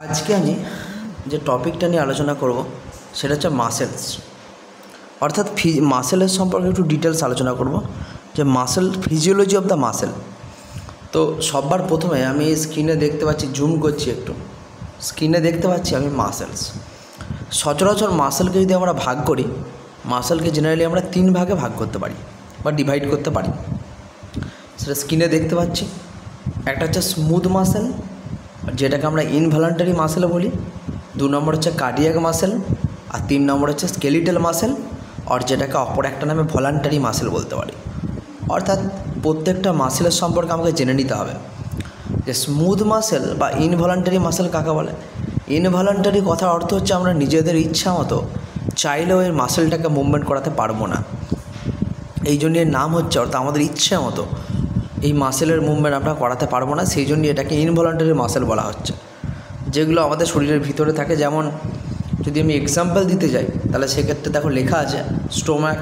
আজকে আমি যে টপিকটা নিয়ে আলোচনা করব সেটা হচ্ছে মাসেলস, অর্থাৎ মাসেলের সম্পর্কে একটু ডিটেলস আলোচনা করব যে muscle, physiology of the muscle. তো সবার প্রথমে আমি স্ক্রিনে দেখতে পাচ্ছি, জুম করছি একটু, স্ক্রিনে দেখতে পাচ্ছি আমি মাসেলস। সচরাচর মাসেলকে যদি আমরা ভাগ করি, মাসেলকে জেনারেলি আমরা 3 ভাগে ভাগ করতে পারি বা ডিভাইড করতে পারি। সেটা স্ক্রিনে দেখতে পাচ্ছি। একটা হচ্ছে স্মুথ মাসেল, যেটাকে আমরা ইনভলান্টারি মাসেল বলি। 2 নম্বর হচ্ছে কার্ডিয়াক মাসেল, আর 3 নম্বর হচ্ছে স্কেলিটাল মাসেল, আর যেটাকে অপর একটা নামে ভলান্টারি মাসেল বলতে পারি। অর্থাৎ প্রত্যেকটা মাসেলের সম্পর্কে আমাকে জেনে নিতে হবে যে স্মুথ মাসেল বা ইনভলান্টারি মাসেল কাকে বলে। ইনভলান্টারি কথার অর্থ হচ্ছে আমরা নিজেদের ইচ্ছা মতো চাইলেও এই মাসেলটাকে মুভমেন্ট করাতে পারবো না, এই জন্য এর নাম হচ্ছে, অর্থাৎ আমাদের ইচ্ছা মতো এই মাসেলের মুভমেন্ট আমরা করাতে পারবো না, সেই জন্য এটাকে ইনভলান্টারি মাসেল বলা হচ্ছে। যেগুলো আমাদের শরীরের ভিতরে থাকে, যেমন যদি আমি এক্সাম্পল দিতে যাই তাহলে সেক্ষেত্রে দেখো লেখা আছে স্টোমাক,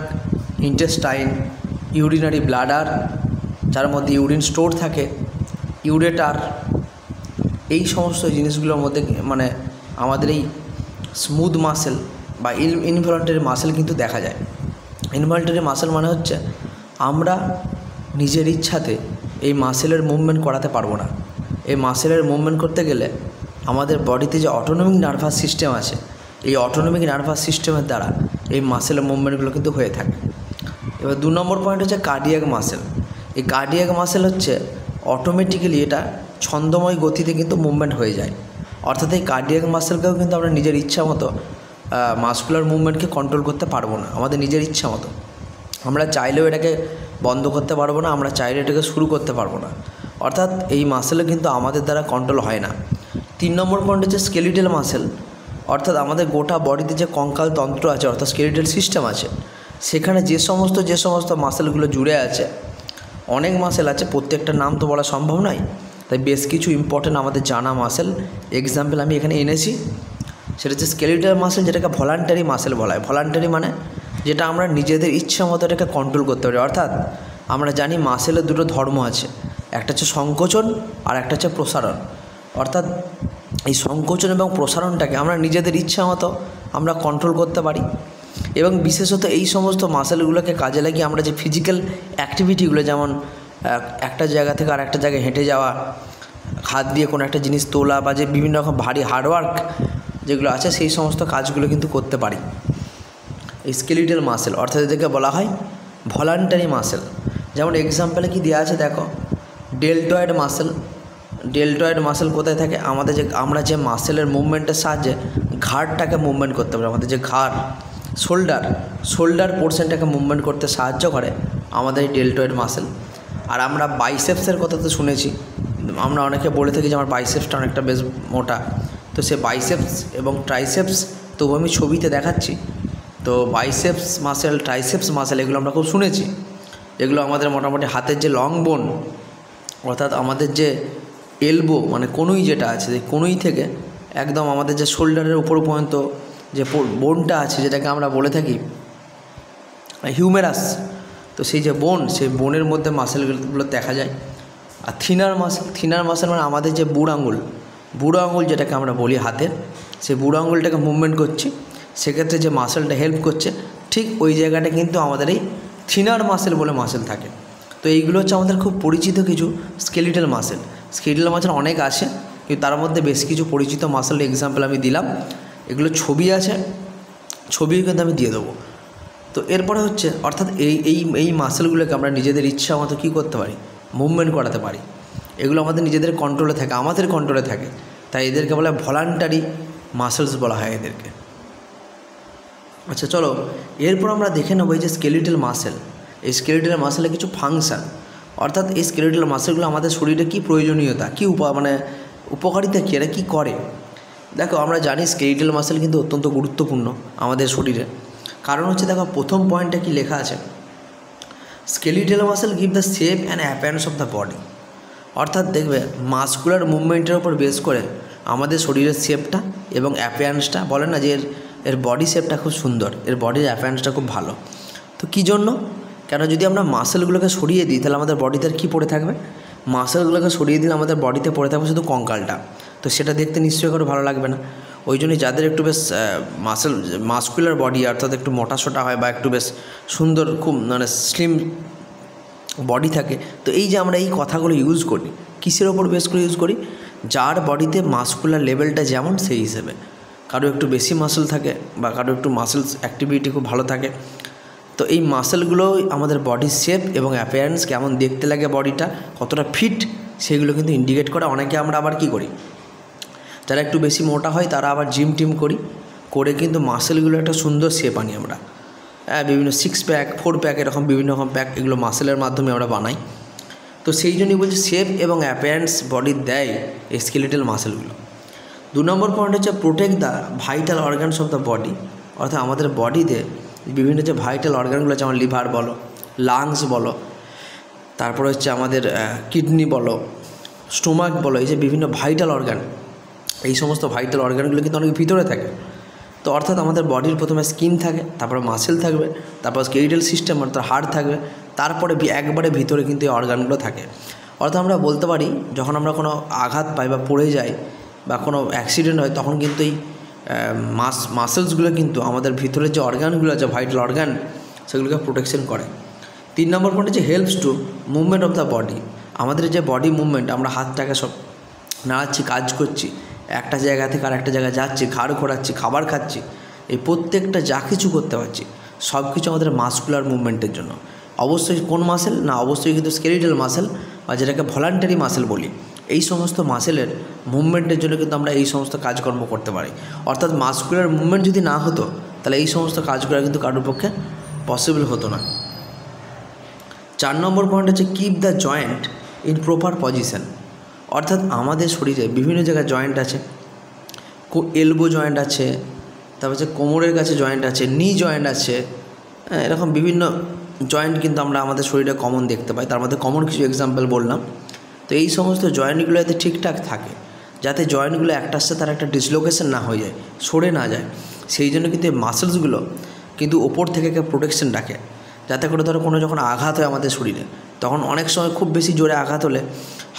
ইন্টেস্টাইন, ইউরিনারি ব্লাডার, যার মধ্যে ইউরিন স্টোর থাকে, ইউরেটার, এই সমস্ত জিনিসগুলোর মধ্যে মানে আমাদের এই স্মুথ মাসেল বা ইনভলান্টারি মাসেল কিন্তু দেখা যায়। ইনভলান্টারি মাসেল মানে হচ্ছে আমরা নিজের ইচ্ছাতে এই মাসেলের মুভমেন্ট করাতে পারবো না। এই মাসেলের মুভমেন্ট করতে গেলে আমাদের বডিতে যে অটোনমিক নার্ভাস সিস্টেম আছে, এই অটোনমিক নার্ভাস সিস্টেমের দ্বারা এই মাসেলের মুভমেন্টগুলো কিন্তু হয়ে থাকে। এবার 2 নম্বর পয়েন্ট হচ্ছে কার্ডিয়াক মাসেল। এই কার্ডিয়াক মাসেল হচ্ছে অটোমেটিক্যালি এটা ছন্দময় গতিতে কিন্তু মুভমেন্ট হয়ে যায়। অর্থাৎ এই কার্ডিয়াক মাসেলকেও কিন্তু আমরা নিজের ইচ্ছা মতো মাসকুলার মুভমেন্টকে কন্ট্রোল করতে পারবো না, আমাদের নিজের ইচ্ছা মতো। আমরা চাইলেও এটাকে বন্ধ করতে পারবো না, আমরা চাইলে এটাকে শুরু করতে পারবো না। অর্থাৎ এই মাসেলও কিন্তু আমাদের দ্বারা কন্ট্রোল হয় না। 3 নম্বর পয়েন্ট হচ্ছে স্কেলিটাল মাসেল, অর্থাৎ আমাদের গোটা বডিতে যে কঙ্কাল তন্ত্র আছে, অর্থাৎ স্কেলিটাল সিস্টেম আছে, সেখানে যে সমস্ত মাসেলগুলো জুড়ে আছে, অনেক মাসেল আছে, প্রত্যেকটার নাম তো বলা সম্ভব নয়, তাই বেশ কিছু ইম্পর্টেন্ট আমাদের জানা মাসেল এক্সাম্পল আমি এখানে এনেছি। সেটা হচ্ছে স্কেলিটাল মাসেল, যেটাকে ভলান্টারি মাসেল বলা হয়। ভলান্টারি মানে যেটা আমরা নিজেদের ইচ্ছা মতো এটাকে কন্ট্রোল করতে পারি। অর্থাৎ আমরা জানি মাসেলের 2টো ধর্ম আছে, একটা হচ্ছে সংকোচন আর একটা হচ্ছে প্রসারণ। অর্থাৎ এই সংকোচন এবং প্রসারণটাকে আমরা নিজেদের ইচ্ছা মতো আমরা কন্ট্রোল করতে পারি। এবং বিশেষত এই সমস্ত মাসেলগুলোকে কাজে লাগিয়ে আমরা যে ফিজিক্যাল অ্যাক্টিভিটিগুলো, যেমন একটা জায়গা থেকে আর একটা জায়গায় হেঁটে যাওয়া, হাত দিয়ে কোনো একটা জিনিস তোলা, বা যে বিভিন্ন রকম ভারী হার্ডওয়ার্ক যেগুলো আছে, সেই সমস্ত কাজগুলো কিন্তু করতে পারি। এই স্কেলিটাল মাসেল অর্থাৎ এদেরকে বলা হয় ভলান্টারি মাসেল। যেমন এক্সাম্পলে কি দেওয়া আছে দেখো, ডেলটয়েড মাসেল। ডেলটয়েড মাসেল কোথায় থাকে? আমরা যে মাসেলের মুভমেন্টের সাহায্যে ঘাড়টাকে মুভমেন্ট করতে পারি, আমাদের যে ঘাড়, শোল্ডার পোর্শনটাকে মুভমেন্ট করতে সাহায্য করে আমাদের এই ডেলটয়েড মাসেল। আর আমরা বাইসেপসের কথা তো শুনেছি, আমরা অনেকে বলে থাকি যে আমার বাইসেপসটা অনেকটা বেশ মোটা, তো সে বাইসেপস এবং ট্রাইসেপস তবু আমি ছবিতে দেখাচ্ছি। তো বাইসেপস মাসেল, ট্রাইসেপস মাসেল এগুলো আমরা খুব শুনেছি। এগুলো আমাদের মোটামুটি হাতের যে লং বোন, অর্থাৎ আমাদের যে এলবো মানে কনুই যেটা আছে, সেই কনুই থেকে একদম আমাদের যে শোল্ডারের উপর পর্যন্ত যে বোনটা আছে, যেটাকে আমরা বলে থাকি হিউমেরাস, তো সেই যে বোন, সেই বোনের মধ্যে মাসেলগুলো দেখা যায়। আর থিনার মাসেল মানে আমাদের যে বুড়ো আঙুল যেটাকে আমরা বলি হাতের, সেই বুড়ো আঙুলটাকে মুভমেন্ট করছি, সেক্ষেত্রে যে মাসেলটা হেল্প করছে, ঠিক ওই জায়গাটা কিন্তু আমাদের এই থিনার মাসেল বলে মাসেল থাকে। তো এইগুলো হচ্ছে আমাদের খুব পরিচিত কিছু স্কেলিটাল মাসেল। স্কেলিটাল মাসেল অনেক আছে, কিন্তু তার মধ্যে বেশ কিছু পরিচিত মাসেল এক্সাম্পল আমি দিলাম। এগুলো ছবি আছে, ছবিও কিন্তু আমি দিয়ে দেবো। তো এরপরে হচ্ছে, অর্থাৎ এই মাসেলগুলোকে আমরা নিজেদের ইচ্ছা মতো কী করতে পারি, মুভমেন্ট করাতে পারি। এগুলো আমাদের নিজেদের কন্ট্রোলে থাকে, আমাদের কন্ট্রোলে থাকে, তাই এদেরকে বলা হয় ভলান্টারি মাসেলস বলা হয় এদেরকে। আচ্ছা চলো, এরপর আমরা দেখে নেবো এই যে স্কেলিটাল মাসেল, এই স্কেলিটাল মাসেলের কিছু ফাংশান, অর্থাৎ এই স্কেলিটাল মাসেলগুলো আমাদের শরীরে কী প্রয়োজনীয়তা, কী উপকারিতা কী, এরা কী করে। দেখো আমরা জানি স্কেলিটাল মাসেল কিন্তু অত্যন্ত গুরুত্বপূর্ণ আমাদের শরীরে। কারণ হচ্ছে দেখো প্রথম পয়েন্টে কি লেখা আছে, skeletal muscle give the shape and appearance of the body. অর্থাৎ দেখবে মাসকুলার মুভমেন্টের ওপর বেস করে আমাদের শরীরের শেপটা এবং অ্যাপিয়ারেন্সটা, বলে না যে এর বডি শেপটা খুব সুন্দর, এর বডির অ্যাপিয়ারেন্সটা খুব ভালো। তো কী জন্য? কেন যদি আমরা মাসেলগুলোকে সরিয়ে দিই তাহলে আমাদের বডিতে আর কী পড়ে থাকবে? মাসেলগুলোকে সরিয়ে দিলে আমাদের বডিতে পড়ে থাকবে শুধু কঙ্কালটা। তো তো সেটা দেখতে নিশ্চয়ই কারো ভালো লাগবে না। ওই জন্যই যাদের একটু বেশ মাসকুলার বডি, অর্থাৎ একটু মোটাসোটা হয় বা একটু বেশ সুন্দর, খুব মানে স্লিম বডি থাকে, তো এই যে আমরা এই কথাগুলো ইউজ করি, কিসের ওপর বেস করে ইউজ করি? যার বডিতে মাসকুলার লেভেলটা যেমন সেই হিসেবে। কারো একটু বেশি মাসেল থাকে বা কারো একটু মাসেলস অ্যাক্টিভিটি খুব ভালো থাকে, তো এই মাসেলগুলোই আমাদের বডির শেপ এবং অ্যাপিয়ারেন্স, কেমন দেখতে লাগে বডিটা, কতটা ফিট, সেগুলো কিন্তু ইন্ডিকেট করে। অনেকে আমরা আবার কী করি, যারা একটু বেশি মোটা হয় তারা আবার জিম টিম করে কিন্তু মাসেলগুলো একটা সুন্দর শেপ আনি আমরা। বিভিন্ন 6 প্যাক 4 প্যাক এরকম বিভিন্ন রকম প্যাক, এগুলো মাসেলের মাধ্যমে আমরা বানাই। তো সেই জন্যই বলছি শেপ এবং অ্যাপিয়ারেন্স বডির দেয় এই স্কেলিটাল মাসেলগুলো। 2 নম্বর পয়েন্ট হচ্ছে protect the vital organs of the body, অর্থাৎ আমাদের বডিতে বিভিন্ন যে ভাইটাল অর্গানগুলো আছে, যেমন লিভার বলো, লাংস বলো, তারপরে হচ্ছে আমাদের কিডনি বলো, স্টোমাক বলো, এই যে বিভিন্ন ভাইটাল অর্গান, এই সমস্ত ভাইটাল অর্গানগুলো কিন্তু অনেক ভিতরে থাকে। তো অর্থাৎ আমাদের বডির প্রথমে স্কিন থাকে, তারপরে মাসেল থাকবে, তারপর স্কেলিটাল সিস্টেম অর্থাৎ হাড় থাকবে, তারপরে একবারে ভিতরে কিন্তু এই অর্গানগুলো থাকে। অর্থাৎ আমরা বলতে পারি যখন আমরা কোনো আঘাত পাই বা পড়ে যাই বা কোনো অ্যাক্সিডেন্ট হয়, তখন কিন্তু এই মাসেলসগুলো কিন্তু আমাদের ভিতরে যে অর্গানগুলো আছে, ভাইটাল অর্গান, সেগুলোকে প্রোটেকশন করে। 3 নম্বর পয়েন্ট হচ্ছে helps to movement of the body. আমাদের যে বডি মুভমেন্ট, আমরা হাতটাকে সব নাড়াচ্ছি, কাজ করছি, একটা জায়গা থেকে আর একটা জায়গায় যাচ্ছি, ঘাড় ঘোরাচ্ছি, খাবার খাচ্ছি, এই প্রত্যেকটা যা কিছু করতে পারছি সব কিছু আমাদের মাসকুলার মুভমেন্টের জন্য। অবশ্যই কোন মাসেল না, অবশ্যই কিন্তু স্কেলিটাল মাসেল বা যেটাকে ভলান্টারি মাসেল বলি, এই সমস্ত মাসেলের মুভমেন্টের জন্য কিন্তু আমরা এই সমস্ত কাজকর্ম করতে পারি। অর্থাৎ মাসকুলার মুভমেন্ট যদি না হতো তাহলে এই সমস্ত কাজ করা কিন্তু কারোর পক্ষে পসিবল হতো না। 4 নম্বর পয়েন্ট হচ্ছে keep the joint in proper position. অর্থাৎ আমাদের শরীরে বিভিন্ন জায়গায় জয়েন্ট আছে, এলবো জয়েন্ট আছে, তারপর হচ্ছে কোমরের কাছে জয়েন্ট আছে, নি জয়েন্ট আছে, এরকম বিভিন্ন জয়েন্ট কিন্তু আমরা আমাদের শরীরে কমন দেখতে পাই। তার মধ্যে কমন কিছু এক্সাম্পল বললাম। তো এই সমস্ত জয়েন্টগুলো যাতে ঠিকঠাক থাকে, যাতে জয়েন্টগুলো একটার সাথে তার একটা ডিসলোকেশন না হয়ে যায়, সরে না যায়, সেই জন্য কিন্তু এই মাসেলসগুলো কিন্তু ওপর থেকে একটা প্রোটেকশন রাখে, যাতে করে ধরো কোনো যখন আঘাত হয় আমাদের শরীরে, তখন অনেক সময় খুব বেশি জোরে আঘাত হলে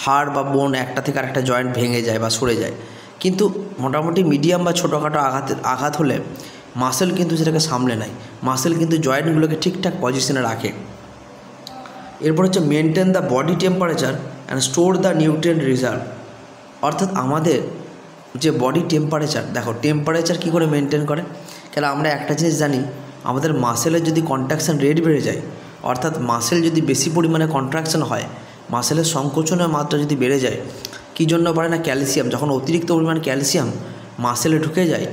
হাড় বা বোন একটা থেকে আরেকটা জয়েন্ট ভেঙে যায় বা সরে যায়, কিন্তু মোটামুটি মিডিয়াম বা ছোটোখাটো আঘাত হলে মাসেল কিন্তু সেটাকে সামলে নেয়, মাসেল কিন্তু জয়েন্টগুলোকে ঠিকঠাক পজিশনে রাখে। এরপর হচ্ছে maintain the body temperature and store the nutrient reserve. অর্থাৎ আমাদের যে বডি টেম্পারেচার, দেখো টেম্পারেচার কী করে মেনটেন করে, কেন আমরা একটা জিনিস জানি, আমাদের মাসেলের যদি কন্ট্রাকশান রেট বেড়ে যায়, অর্থাৎ মাসেল যদি বেশি পরিমাণে কন্ট্রাকশান হয়, মাসেলের সংকোচনের মাত্রা যদি বেড়ে যায়, কী জন্য বাড়ে না, ক্যালসিয়াম, যখন অতিরিক্ত পরিমাণ ক্যালসিয়াম মাসেলে ঢুকে যায়,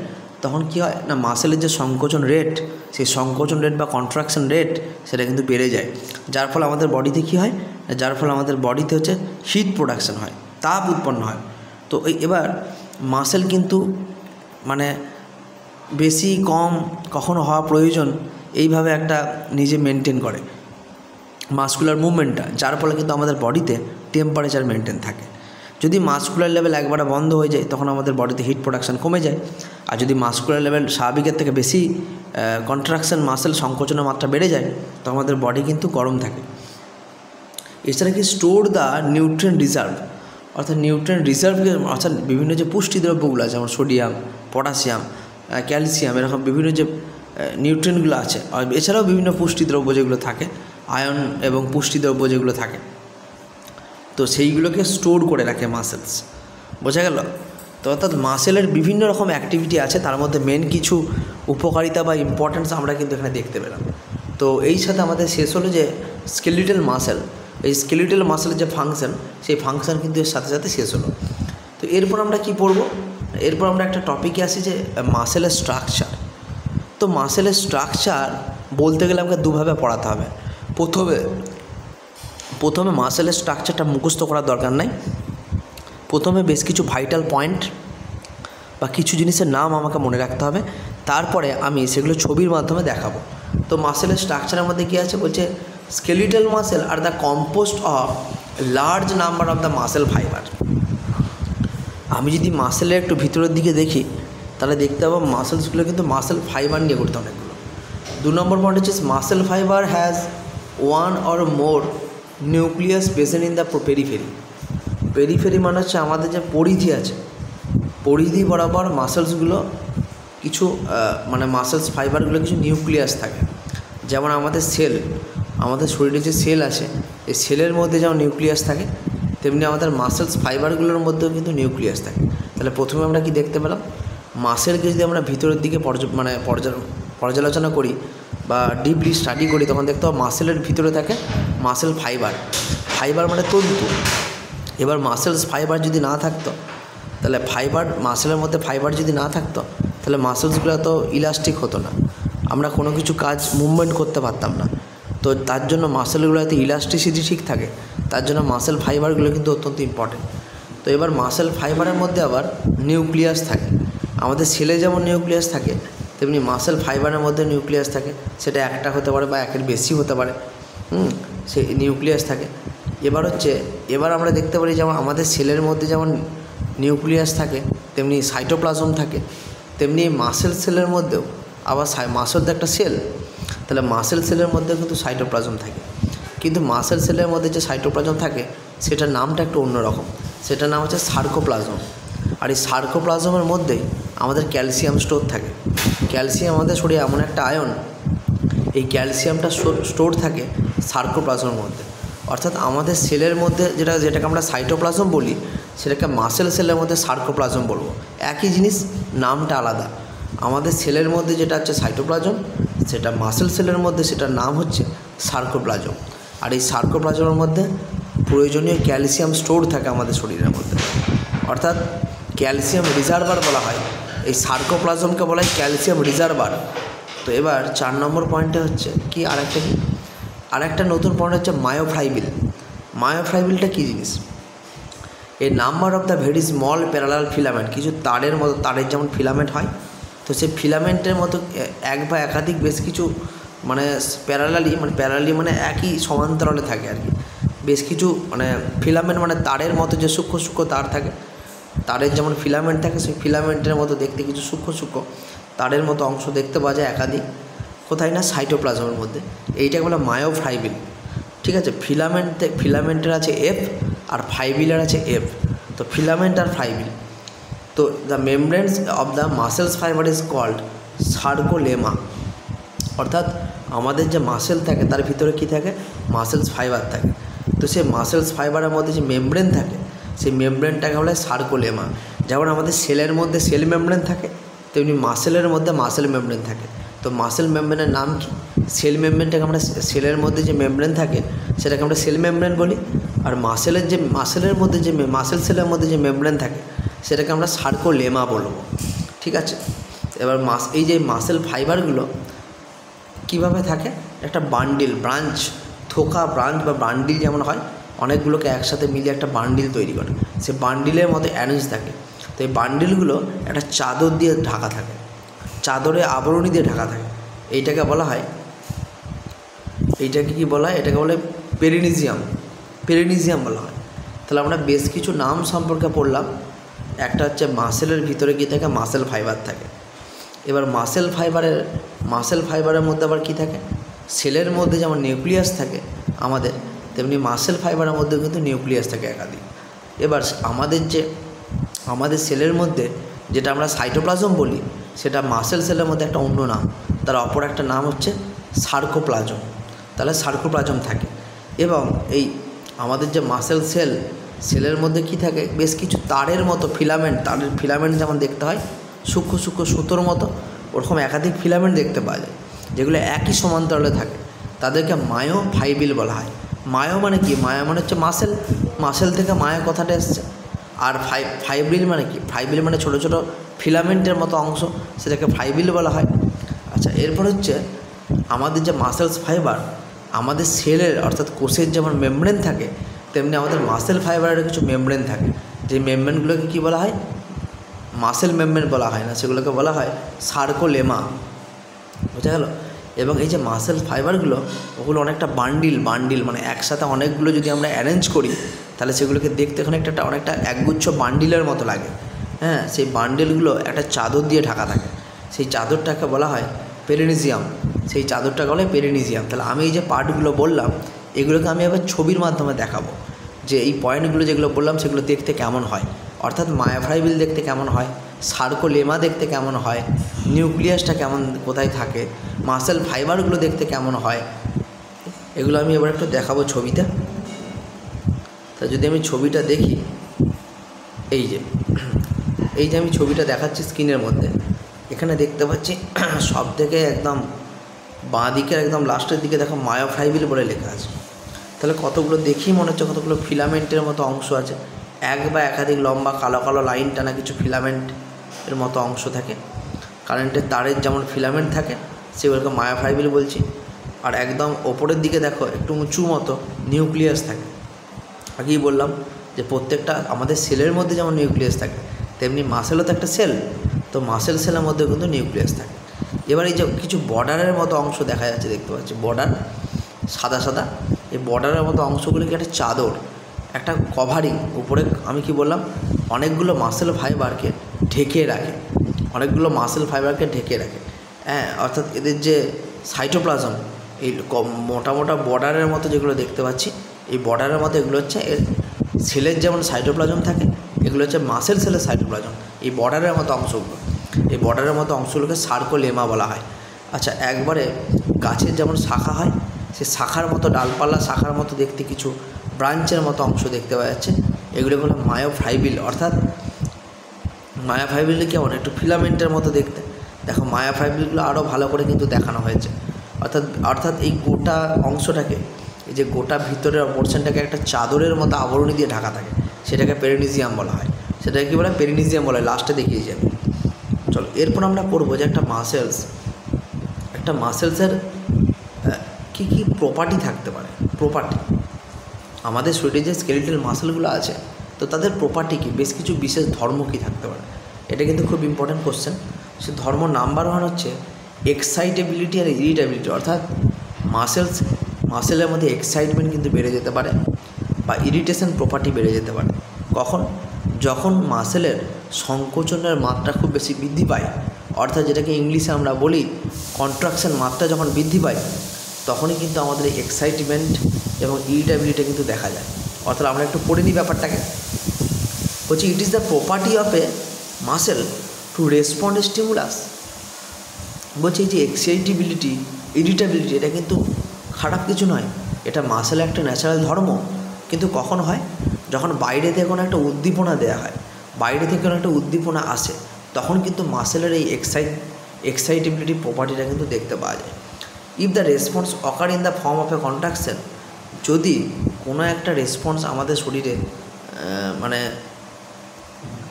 তখন কী হয় না, মাসেলের যে সংকোচন রেট, সেই সংকোচন রেট বা কন্ট্রাকশন রেট সেটা কিন্তু বেড়ে যায়, যার ফলে আমাদের বডিতে কী হয়, যার ফলে আমাদের বডিতে হচ্ছে হিট প্রোডাকশন হয়, তাপ উৎপন্ন হয়। তো এবার মাসেল কিন্তু মানে বেশি কম কখনো হওয়া প্রয়োজন, এইভাবে একটা নিজে মেনটেন করে মাসকুলার মুভমেন্টটা, যার ফলে কিন্তু আমাদের বডিতে টেম্পারেচার মেনটেন থাকে। যদি মাসকুলার লেভেল একবারে বন্ধ হয়ে যায়, তখন আমাদের বডিতে হিট প্রোডাকশান কমে যায়। আর যদি মাসকুলার লেভেল স্বাভাবিকের থেকে বেশি কন্ট্রাকশন, মাসেল সংকোচনের মাত্রা বেড়ে যায়, তো আমাদের বডি কিন্তু গরম থাকে। এছাড়া কি স্টোর দ্য নিউট্রিয়েন্ট রিজার্ভ, অর্থাৎ নিউট্রিয়েন্ট রিজার্ভকে, অর্থাৎ বিভিন্ন যে পুষ্টিদ্রব্যগুলো আছে, যেমন সোডিয়াম, পটাশিয়াম, ক্যালসিয়াম, এরকম বিভিন্ন যে নিউট্রিয়েন্টগুলো আছে, আর এছাড়াও বিভিন্ন পুষ্টিদ্রব্য যেগুলো থাকে, আয়রন এবং পুষ্টিদ্রব্য যেগুলো থাকে, তো সেইগুলোকে স্টোর করে রাখে মাসেলস। বোঝা গেল? তো অর্থাৎ মাসেলের বিভিন্ন রকম অ্যাক্টিভিটি আছে, তার মধ্যে মেন কিছু উপকারিতা বা ইম্পর্টেন্স আমরা কিন্তু এখানে দেখতে পেলাম। তো এই সাথে আমাদের শেষ হলো যে স্কেলিটাল মাসেল, এই স্কেলিটাল মাসেলের যে ফাংশন, সেই ফাংশন কিন্তু এর সাথে সাথে শেষ হলো। তো এরপর আমরা কি পড়ব, এরপর আমরা একটা টপিকে আসি যে মাসেলের স্ট্রাকচার। তো মাসেলের স্ট্রাকচার বলতে গেলে আমাকে দুভাবে পড়াতে হবে। প্রথমে মাসেলের স্ট্রাকচারটা মুখস্থ করার দরকার নাই, প্রথমে বেশ কিছু ভাইটাল পয়েন্ট বা কিছু জিনিসের নাম আমাকে মনে রাখতে হবে, তারপরে আমি সেগুলো ছবির মাধ্যমে দেখাবো। তো মাসেলের স্ট্রাকচারের মধ্যে কী আছে বলছে, skeletal muscle are the compost of large number of the muscle fibre. আমি যদি মাসেলের একটু ভিতরের দিকে দেখি, তাহলে দেখতে পাবো মাসেলসগুলো কিন্তু মাসেল ফাইবার নিয়ে করতে অনেকগুলো। 2 নম্বর পয়েন্ট হচ্ছে muscle fibre has one or more nucleus present in the periphery. Periphery মানে হচ্ছে আমাদের যে পরিধি আছে, পরিধি বরাবর মাসেলসগুলো কিছু মানে মাসেলস ফাইবারগুলো কিছু নিউক্লিয়াস থাকে। যেমন আমাদের সেল, আমাদের শরীরে যে সেল আছে, এই সেলের মধ্যে যেমন নিউক্লিয়াস থাকে, তেমনি আমাদের মাসেলস ফাইবারগুলোর মধ্যেও কিন্তু নিউক্লিয়াস থাকে। তাহলে প্রথমে আমরা কি দেখতে পেলাম, মাসেলকে যদি আমরা ভিতরের দিকে পর্যালোচনা করি বা ডিপলি স্টাডি করি, তখন দেখতে পাবো মাসেলের ভিতরে থাকে মাসেল ফাইবার। ফাইবার মানে তন্তু। এবার মাসেলস ফাইবার যদি না থাকতো, তাহলে মাসেলের মধ্যে ফাইবার যদি না থাকতো, তাহলে মাসেলসগুলো তো ইলাস্টিক হতো না, আমরা কোনো কিছু কাজ মুভমেন্ট করতে পারতাম না। তো তার জন্য মাসেলগুলো এত ইলাস্টিসিটি ঠিক থাকে, তার জন্য মাসেল ফাইবারগুলো কিন্তু অত্যন্ত ইম্পর্টেন্ট। তো এবার মাসেল ফাইবারের মধ্যে আবার নিউক্লিয়াস থাকে। আমাদের সেলে যেমন নিউক্লিয়াস থাকে, তেমনি মাসেল ফাইবারের মধ্যে নিউক্লিয়াস থাকে। সেটা একটা হতে পারে বা একের বেশি হতে পারে, সে নিউক্লিয়াস থাকে। এবার আমরা দেখতে পারি যেমন আমাদের সেলের মধ্যে যেমন নিউক্লিয়াস থাকে, তেমনি সাইটোপ্লাজম থাকে, তেমনি মাসেল সেলের মধ্যেও আবার মাসেল তো একটা সেল, তাহলে মাসেল সেলের মধ্যেও কিন্তু সাইটোপ্লাজম থাকে। কিন্তু মাসেল সেলের মধ্যে যে সাইটোপ্লাজম থাকে, সেটার নামটা একটু অন্যরকম। সেটার নাম হচ্ছে সার্কোপ্লাজম। আর এই সার্কোপ্লাজমের মধ্যেই আমাদের ক্যালসিয়াম স্টোর থাকে। ক্যালসিয়াম আমাদের শরীরে এমন একটা আয়ন, এই ক্যালসিয়ামটা স্টোর থাকে সার্কোপ্লাজমের মধ্যে। অর্থাৎ আমাদের সেলের মধ্যে যেটাকে আমরা সাইটোপ্লাজম বলি, সেটাকে মাসেল সেলের মধ্যে সার্কোপ্লাজম বলবো। একই জিনিস, নামটা আলাদা। আমাদের সেলের মধ্যে যেটা হচ্ছে সাইটোপ্লাজম, সেটা মাসেল সেলের মধ্যে সেটার নাম হচ্ছে সার্কোপ্লাজম। আর এই সার্কোপ্লাজমের মধ্যে প্রয়োজনীয় ক্যালসিয়াম স্টোর থাকে আমাদের শরীরের মধ্যে, অর্থাৎ ক্যালসিয়াম রিজার্ভার বলা হয়। এই সার্কোপ্লাজমকে বলা হয় ক্যালসিয়াম রিজার্ভার। তো এবার 4 নম্বর পয়েন্টে হচ্ছে কি, আরেকটা নতুন পয়েন্ট হচ্ছে মায়োফাইবিল। মায়োফাইবিলটা কী জিনিস? A number of the very small parallel filament. কিছু তারের যেমন ফিলামেন্ট হয়, তো সেই ফিলামেন্টের মতো এক বা একাধিক বেশ কিছু মানে প্যারালালি মানে একই সমান্তরালে থাকে আর কি। বেশ কিছু মানে ফিলামেন্ট মানে তারের মতো যে সূক্ষ্ম সূক্ষ্ম তার থাকে, তারের যেমন ফিলামেন্ট থাকে, সেই ফিলামেন্টের মতো দেখতে কিছু সূক্ষ্ম সূক্ষ্ম তারের মতো অংশ দেখতে পাওয়া যায় একাধিক। কোথায় না? সাইটোপ্লাজমের মধ্যে। এইটাকে বলে মায়োফাইবিল। ঠিক আছে, ফিলামেন্টের আছে এফ আর ফাইবিলের আছে এফ। তো ফিলামেন্ট আর ফাইবিল। তো the membranes of the muscles fibre is called sarcolemma. অর্থাৎ আমাদের যে মাসেল থাকে তার ভিতরে কি থাকে? মাসেলস ফাইবার থাকে। তো সেই মাসেলস ফাইবারের মধ্যে যে মেমব্রেন থাকে, সেই মেমব্রেনটাকে বলে সার্কোলেমা। যেমন আমাদের সেলের মধ্যে সেল মেমব্রেন থাকে, তেমনি মাসেলের মধ্যে মাসেল মেমব্রেন থাকে। তো মাসেল মেমব্রেনের নাম কি? সেল মেমব্রেনটাকে আমরা সেলের মধ্যে যে মেমব্রেন থাকে সেটাকে আমরা সেল মেমব্রেন বলি। আর মাসেল সেলের মধ্যে যে মেমব্রেন থাকে সেটাকে আমরা সার্কোলেমা বলবো। ঠিক আছে, এবার এই যে মাসেল ফাইবারগুলো কীভাবে থাকে? একটা ব্রাঞ্চ, থোকা ব্রাঞ্চ বা বান্ডিল যেমন হয়, অনেকগুলোকে একসাথে মিলিয়ে একটা বান্ডিল তৈরি করে, সে বান্ডিলের মতো অ্যারেঞ্জ থাকে। তো এই বান্ডিলগুলো একটা চাদর দিয়ে ঢাকা থাকে, চাদরে আবরণী দিয়ে ঢাকা থাকে। এইটাকে বলা হয়, কি বলা হয়? এটাকে বলে পেরিনিজিয়াম বলা হয়। তাহলে আমরা বেশ কিছু নাম সম্পর্কে পড়লাম। একটা হচ্ছে মাসেলের ভিতরে কী থাকে? মাসেল ফাইবার থাকে। এবার মাসেল ফাইবারের মধ্যে আবার কী থাকে? সেলের মধ্যে যেমন নিউক্লিয়াস থাকে আমাদের, তেমনি মাসেল ফাইবারের মধ্যে কিন্তু নিউক্লিয়াস থাকে একাধিক। এবার আমাদের সেলের মধ্যে যেটা আমরা সাইটোপ্লাজম বলি, সেটা মাসেল সেলের মধ্যে একটা অন্য নাম, তার অপর একটা নাম হচ্ছে সার্কোপ্লাজম। তাহলে সার্কোপ্লাজম থাকে। এবং এই আমাদের যে মাসেল সেলের মধ্যে কি থাকে? বেশ কিছু তারের মতো ফিলামেন্ট যেমন দেখতে হয় সূক্ষ্ম সূক্ষ্ম সুতোর মতো, ওরকম একাধিক ফিলামেন্ট দেখতে পাওয়া যায়, যেগুলো একই সমান্তরালে থাকে। তাদেরকে মায়োফাইবিল বলা হয়। মায়ো মানে কি? মায়ো মানে হচ্ছে মাসেল থেকে মায়ো কথাটা এসছে। আর ফাইবিল মানে কি? ফাইবিল মানে ছোটো ছোটো ফিলামেন্টের মতো অংশ, সেটাকে ফাইবিল বলা হয়। আচ্ছা, এরপর হচ্ছে আমাদের যে মাসেলস ফাইবার, আমাদের সেলের অর্থাৎ কোষের যেমন মেমব্রেন থাকে, তেমনি আমাদের মাসেল ফাইবারের কিছু মেমব্রেন থাকে। যে মেমব্রেনগুলোকে কী বলা হয়? মাসেল মেমব্রেন বলা হয় না, সেগুলোকে বলা হয় সার্কোলেমা। বোঝা গেল? এবং এই যে মাসেল ফাইবারগুলো, ওগুলো অনেকটা বান্ডিল মানে একসাথে অনেকগুলো যদি আমরা অ্যারেঞ্জ করি, তাহলে সেগুলোকে দেখতে অনেকটা একগুচ্ছ বান্ডিলের মতো লাগে। হ্যাঁ, সেই বান্ডিলগুলো একটা চাদর দিয়ে ঢাকা থাকে, সেই চাদরটাকে বলা হয় পেরিনিজিয়াম। সেই চাদরটাকে বলে পেরিনিজিয়াম। তাহলে আমি এই যে পার্টগুলো বললাম, এগুলোকে আমি এবার ছবির মাধ্যমে দেখাবো যে এই পয়েন্টগুলো যেগুলো বললাম সেগুলো দেখতে কেমন হয়। অর্থাৎ মায়োফাইব্রিল দেখতে কেমন হয়, সার্কোলেমা দেখতে কেমন হয়, নিউক্লিয়াসটা কেমন কোথায় থাকে, মাসেল ফাইবারগুলো দেখতে কেমন হয়, এগুলো আমি এবার একটু দেখাবো ছবিতে। তা যদি আমি ছবিটা দেখি, এই যে আমি ছবিটা দেখাচ্ছি স্ক্রিনের মধ্যে, এখানে দেখতে পাচ্ছি সব থেকে একদম বাঁ দিকের একদম লাস্টের দিকে দেখো মায়োফাইব্রিল বলে লেখা আছে। তাহলে কতগুলো দেখি মনে হচ্ছে কতগুলো ফিলামেন্টের মতো অংশ আছে, এক বা একাধিক লম্বা কালো কালো লাইন টানা কিছু ফিলামেন্টের মতো অংশ থাকে। কারেন্টের তারের যেমন ফিলামেন্ট থাকে সেগুলোকে মায়োফাইব্রিল বলছি। আর একদম ওপরের দিকে দেখো একটু উঁচু মতো নিউক্লিয়াস থাকে। আগেই বললাম যে প্রত্যেকটা আমাদের সেলের মধ্যে যেমন নিউক্লিয়াস থাকে তেমনি মাসেলও তো একটা সেল, তো মাসেল সেলের মধ্যে কিন্তু নিউক্লিয়াস থাকে। এবার এই যে কিছু বর্ডারের মতো অংশ দেখা যাচ্ছে, দেখতে পাচ্ছি বর্ডার সাদা সাদা, এই বর্ডারের মতো অংশগুলিকে একটা চাদর, একটা কভারিং উপরে, আমি কি বললাম, অনেকগুলো মাসেল ফাইবারকে ঢেকে রাখে, অনেকগুলো মাসেল ফাইবারকে ঢেকে রাখে। হ্যাঁ, অর্থাৎ এদের যে সাইটোপ্লাজম, এই মোটা মোটা বর্ডারের মতো যেগুলো দেখতে পাচ্ছি, এই বর্ডারের মতো এগুলো হচ্ছে এর সেলের যেমন সাইটোপ্লাজম থাকে, এগুলো হচ্ছে মাসেল সেলের সাইটোপ্লাজম। এই বর্ডারের মতো অংশগুলো, এই বর্ডারের মতো অংশগুলোকে সার্কোলেমা বলা হয়। আচ্ছা, একবারে গাছের যেমন শাখা হয়, সে শাখার মতো ডালপালা শাখার মতো দেখতে কিছু ব্রাঞ্চের মতো অংশ দেখতে পাওয়া যাচ্ছে, এগুলো হলো মায়োফাইব্রিল। অর্থাৎ মায়োফাইব্রিল কেমন, একটু ফিলামেন্টের মতো দেখতে। দেখো মায়োফাইব্রিলগুলো আরও ভালো করে কিন্তু দেখানো হয়েছে। অর্থাৎ এই গোটা অংশটাকে, এই যে গোটা ভিতরের পোর্শনটাকে একটা চাদরের মতো আবরণী দিয়ে ঢাকা থাকে, সেটাকে পেরিনিজিয়াম বলা হয়। সেটাকে কী বলে, পেরিনিজিয়াম বলা হয়। লাস্টে দেখিয়ে যাবে। চলো এরপর আমরা পড়বো যে একটা মাসেলসের কী কী প্রপার্টি থাকতে পারে। প্রপার্টি, আমাদের শরীরে যে স্কেলিটাল মাসেলগুলো আছে, তো তাদের প্রপার্টি কী, বেশ কিছু বিশেষ ধর্ম কী থাকতে পারে, এটা কিন্তু খুব ইম্পর্ট্যান্ট কোশ্চেন। সে ধর্ম নাম্বার 1 হচ্ছে এক্সাইটেবিলিটি আর ইরিটেবিলিটি। অর্থাৎ মাসেলের মধ্যে এক্সাইটমেন্ট কিন্তু বেড়ে যেতে পারে বা ইরিটেশন প্রপার্টি বেড়ে যেতে পারে। কখন? যখন মাসেলের সংকোচনের মাত্রা খুব বেশি বৃদ্ধি পায়, অর্থাৎ যেটাকে ইংলিশে আমরা বলি কন্ট্রাকশন মাত্রা যখন বৃদ্ধি পায়, তখনই কিন্তু আমাদের এক্সাইটমেন্ট এবং ইরিটেবিলিটি কিন্তু দেখা যায়। অর্থাৎ আমরা একটু পড়ে নিই ব্যাপারটাকে। বলছি ইট is the property of A muscle two respond stimulus. বলছি এই যে এক্সাইটেবিলিটি, ইরিটেবিলিটি, এটা কিন্তু খারাপ কিছু নয়, এটা মাসেলের একটা ন্যাচারাল ধর্ম। কিন্তু কখন হয়? যখন বাইরে থেকে কোনো একটা উদ্দীপনা দেওয়া হয়, বাইরে থেকে কোনো একটা উদ্দীপনা আসে, তখন কিন্তু মাসেলের এই এক্সাইটেবিলিটি প্রপার্টিটা কিন্তু দেখতে পাওয়া যায়। If the response occur in the form of A contraction, যদি কোনো একটা রেসপন্স আমাদের শরীরে মানে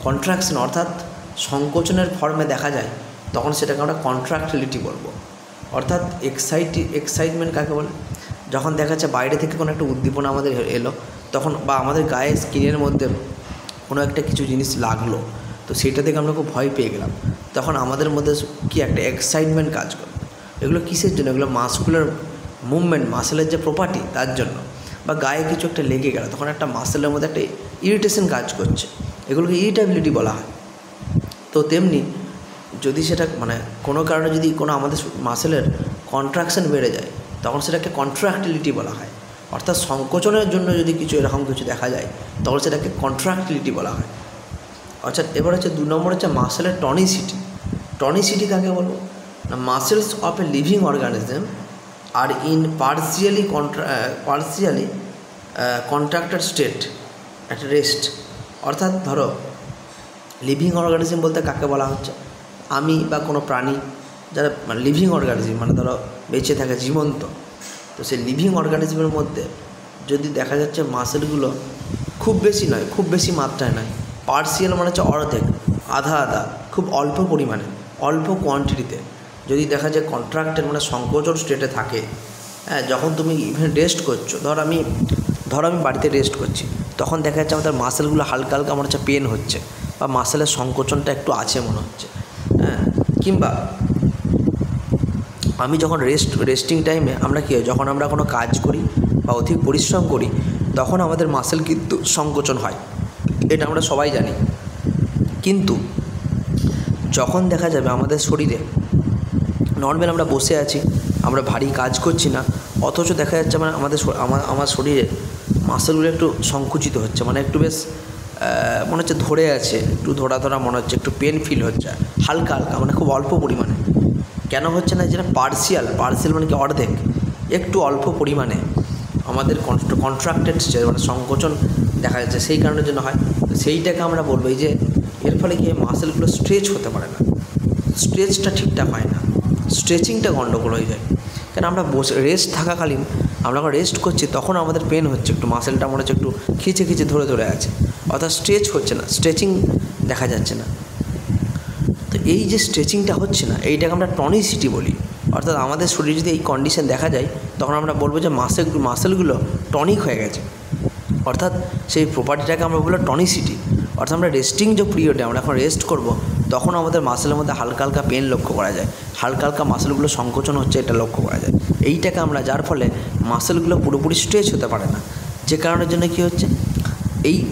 কন্ট্রাকশন অর্থাৎ সংকোচনের ফর্মে দেখা যায়, তখন সেটাকে আমরা কন্ট্রাক্টিলিটি বলবো। অর্থাৎ এক্সাইটমেন্ট কাকে বলে? যখন দেখা যাচ্ছে বাইরে থেকে কোনো একটা উদ্দীপনা আমাদের এলো, তখন বা আমাদের গায়ে স্কিনের মধ্যে কোনো একটা কিছু জিনিস লাগলো, তো সেটা থেকে আমরা খুব ভয় পেয়ে গেলাম, তখন আমাদের মধ্যে কি একটা এক্সাইটমেন্ট কাজ করে। এগুলো কিসের জন্য? এগুলো মাসকুলার মুভমেন্ট, মাসেলের যে প্রপার্টি তার জন্য। বা গায়ে কিছু একটা লেগে গেল, তখন একটা মাসেলের মধ্যে একটা ইরিটেশন কাজ করছে, এগুলোকে ইরিটেবিলিটি বলা হয়। তো তেমনি যদি সেটা মানে কোনো কারণে যদি কোনো আমাদের মাসেলের কন্ট্রাকশন বেড়ে যায়, তখন সেটাকে কন্ট্রাক্টিলিটি বলা হয়। অর্থাৎ সংকোচনের জন্য যদি কিছু এরকম কিছু দেখা যায়, তখন সেটাকে কন্ট্রাক্টিলিটি বলা হয়। অর্থাৎ এবার হচ্ছে 2 নম্বর হচ্ছে মাসেলের টনিসিটি। টনিসিটি কাকে বলবো না? Muscles of a living organism are in partially contracted state at rest. অর্থাৎ ধরো লিভিং অর্গানিজম বলতে কাকে বলা হচ্ছে? আমি বা কোনো প্রাণী যারা মানে লিভিং অর্গানিজম, মানে ধরো বেঁচে থাকে, জীবন্ত, তো সেই লিভিং অর্গানিজমের মধ্যে যদি দেখা যাচ্ছে মাসেলগুলো খুব বেশি নয়, খুব বেশি মাত্রায় নয়, পার্সিয়াল মানে হচ্ছে অর্ধেক, আধা আধা, খুব অল্প পরিমাণে, অল্প কোয়ান্টিটিতে যদি দেখা যায় কন্ট্রাক্টেড মানে সংকোচন স্টেটে থাকে। হ্যাঁ, যখন তুমি ইভেন রেস্ট করছো, ধরো আমি বাড়িতে রেস্ট করছি, তখন দেখা যাচ্ছে আমাদের মাসেলগুলো হালকা হালকা মনে হচ্ছে পেন হচ্ছে, বা মাসেলের সংকোচনটা একটু আছে মনে হচ্ছে। হ্যাঁ, কিংবা আমি যখন রেস্টিং টাইমে আমরা কী হয়, যখন আমরা কোনো কাজ করি বা অধিক পরিশ্রম করি, তখন আমাদের মাসেল কিন্তু সংকোচন হয়, এটা আমরা সবাই জানি। কিন্তু যখন দেখা যাবে আমাদের শরীরে নর্মাল আমরা বসে আছি, আমরা ভারী কাজ করছি না, অথচ দেখা যাচ্ছে আমার শরীরে মাসেলগুলো একটু সংকুচিত হচ্ছে, মানে একটু বেশ মনে হচ্ছে ধরে আছে, একটু ধরা ধরা মনে হচ্ছে, একটু পেন ফিল হচ্ছে হালকা হালকা, মানে খুব অল্প পরিমাণে। কেন হচ্ছে না, যেটা পার্সিয়াল মানে কি অর্ধেক, একটু অল্প পরিমাণে আমাদের কন্ট্রাক্টেড মানে সংকোচন দেখা যাচ্ছে, সেই কারণের জন্য হয়। সেইটাকে আমরা বলবো এই যে এর ফলে কি মাসেলগুলো স্ট্রেচ হতে পারে না, স্ট্রেচটা ঠিকঠাক হয় না, স্ট্রেচিংটা গন্ডগোল হয়ে যায়। কেন আমরা রেস্ট থাকাকালীন আমরা যখন রেস্ট করছি তখন আমাদের পেন হচ্ছে, একটু মাসেলটা মনে হচ্ছে একটু খিচে ধরে আছে, অর্থাৎ স্ট্রেচ হচ্ছে না, স্ট্রেচিং দেখা যাচ্ছে না। তো এই যে স্ট্রেচিংটা হচ্ছে না, এইটাকে আমরা টনিসিটি বলি। অর্থাৎ আমাদের শরীরে যদি এই কন্ডিশন দেখা যায় তখন আমরা বলবো যে মাসেলগুলো টনিক হয়ে গেছে, অর্থাৎ সেই প্রপার্টিটাকে আমরা বলবো টনিসিটি। অর্থাৎ আমরা রেস্টিং যে পিরিয়ডে আমরা এখন রেস্ট করব তখন আমাদের মাসেলের মধ্যে হালকা হালকা পেন লক্ষ্য করা যায়, হালকা হালকা মাসেলগুলো সংকোচন হচ্ছে এটা লক্ষ্য করা যায়। এইটাকে আমরা, যার ফলে মাসেলগুলো পুরোপুরি স্ট্রেচ হতে পারে না, যে কারণের জন্য কী হচ্ছে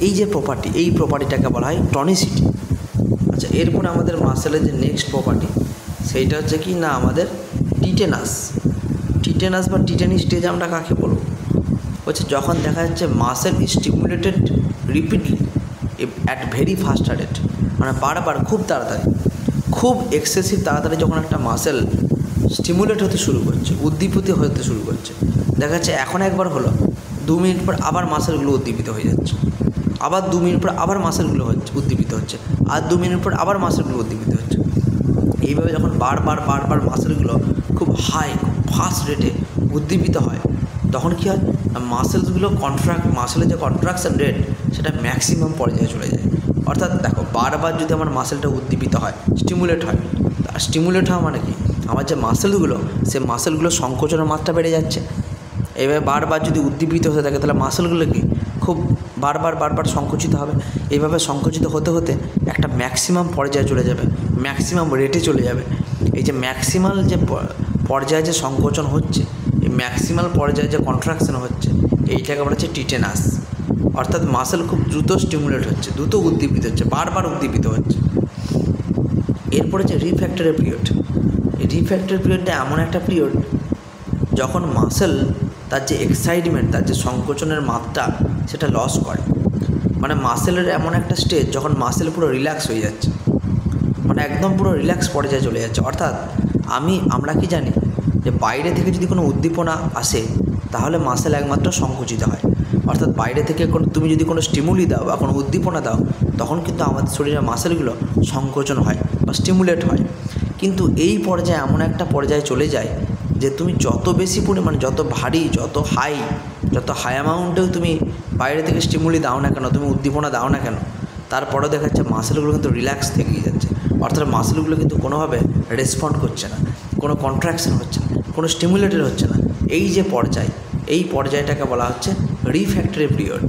এই যে প্রপার্টি, এই প্রপার্টিটাকে বলা হয় টনিসিটি। আচ্ছা, এরপরে আমাদের মাসেলের যে নেক্সট প্রপার্টি সেইটা হচ্ছে কি না আমাদের টিটেনাস বা টিটেনি স্টেজ আমরা কাকে বলবো, হচ্ছে যখন দেখা যাচ্ছে muscle stimulated repeatedly at very fast rate, মানে বারবার খুব তাড়াতাড়ি, খুব এক্সেসিভ তাড়াতাড়ি যখন একটা মাসেল স্টিমুলেট হতে শুরু করছে, উদ্দীপিত হতে শুরু করছে, দেখা যাচ্ছে এখন একবার হলো, 2 মিনিট পর আবার মাসেলগুলো উদ্দীপিত হয়ে যাচ্ছে, আবার 2 মিনিট পর আবার মাসেলগুলো উদ্দীপিত হচ্ছে, আর 2 মিনিট পর আবার মাসেলগুলো উদ্দীপিত হচ্ছে। এইভাবে যখন বারবার মাসেলগুলো খুব হাই, খুব ফাস্ট রেটে উদ্দীপিত হয় তখন কী হয়, মাসেলসগুলো মাসেলের যে কন্ট্রাকশন রেট সেটা ম্যাক্সিমাম পর্যায়ে চলে যায়। অর্থাৎ দেখো, বারবার যদি আমার মাসেলটা উদ্দীপিত হয়, স্টিমুলেট হয়, স্টিমুলেট হওয়া মানে কি, আমার যে মাসেলগুলো, সে মাসেলগুলো সংকোচনের মাত্রা বেড়ে যাচ্ছে। এইভাবে বারবার যদি উদ্দীপিত হতে থাকে তাহলে মাসেলগুলো কি খুব বারবার সংকুচিত হবে। এইভাবে সংকুচিত হতে হতে একটা ম্যাক্সিমাম পর্যায়ে চলে যাবে, ম্যাক্সিমাম রেটে চলে যাবে। এই যে ম্যাক্সিমাল যে পর্যায়ে যে সংকোচন হচ্ছে, এই ম্যাক্সিমাল পর্যায়ে যে কন্ট্রাকশন হচ্ছে, এইটাকে বলা হচ্ছে টিটেনাস। অর্থাৎ মাসেল খুব দ্রুত স্টিমুলেট হচ্ছে, দ্রুত উদ্দীপিত হচ্ছে, বারবার উদ্দীপিত হচ্ছে। এরপরে যে রিফ্র্যাক্টরি পিরিয়ড, এই রিফ্র্যাক্টরি পিরিয়ডটা এমন একটা পিরিয়ড যখন মাসেল তার যে এক্সাইটমেন্ট, তার যে সংকোচনের মাত্রা সেটা লস করে। মানে মাসেলের এমন একটা স্টেজ যখন মাসেল পুরো রিল্যাক্স হয়ে যাচ্ছে, মানে একদম পুরো রিল্যাক্স পর্যায়ে চলে যাচ্ছে। অর্থাৎ আমরা কি জানি যে বাইরে থেকে যদি কোনো উদ্দীপনা আসে তাহলে মাসেল একমাত্র সংকুচিত হয়। অর্থাৎ বাইরে থেকে তুমি যদি কোনো স্টিমুলি দাও বা কোনো উদ্দীপনা দাও তখন কিন্তু আমাদের শরীরের মাসেলগুলো সংকোচন হয় বা স্টিমুলেট হয়। কিন্তু এই পর্যায়ে এমন একটা পর্যায়ে চলে যায় যে তুমি যত বেশি পরিমাণে, যত ভারী, যত হাই অ্যামাউন্টেও তুমি বাইরে থেকে স্টিমুলি দাও না কেন, তুমি উদ্দীপনা দাও না কেন, তারপরেও দেখা যাচ্ছে মাসেলগুলো কিন্তু রিল্যাক্স থেকেই যাচ্ছে। অর্থাৎ মাসেলগুলো কিন্তু কোনোভাবে রেসপন্ড করছে না, কোনো কন্ট্রাকশন হচ্ছে না, কোনো স্টিমুলেটেড হচ্ছে না। এই যে পর্যায়, এই পর্যায়টাকে বলা হচ্ছে রিফ্র্যাক্টরি পিরিয়ড।